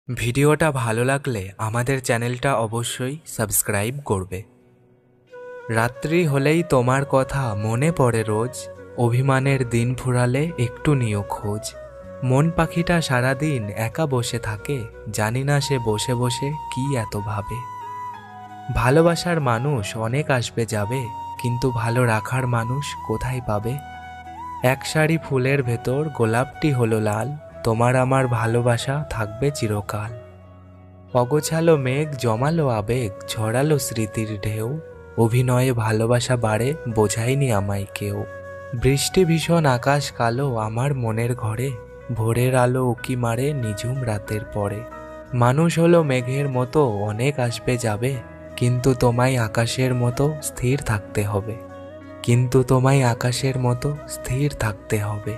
ভিডিওটা ভালো লাগলে আমাদের চ্যানেলটা অবশ্যই সাবস্ক্রাইব করবে। রাত্রি হলেই তোমার কথা মনে পড়ে রোজ, অভিমানের দিন ফুরালে একটু নিও খোঁজ। মন পাখিটা সারাদিন একা বসে থাকে, জানি না সে বসে বসে কি এত ভাবে। ভালোবাসার মানুষ অনেক আসবে যাবে, কিন্তু ভালো রাখার মানুষ কোথায় পাবে। এক সারি ফুলের ভেতর গোলাপটি হলো লাল, তোমার আমার ভালোবাসা থাকবে চিরকাল। অগোছালো মেঘ জমালো আবেগ, ছড়ালো স্মৃতির ঢেউ, অভিনয়ে ভালোবাসা বাড়ে বোঝায়নি আমায় কেউ। বৃষ্টি ভীষণ আকাশ কালো আমার মনের ঘরে, ভোরের আলো উকি মারে নিঝুম রাতের পরে। মানুষ হলো মেঘের মতো অনেক আসবে যাবে, কিন্তু তোমায় আকাশের মতো স্থির থাকতে হবে, কিন্তু তোমায় আকাশের মতো স্থির থাকতে হবে।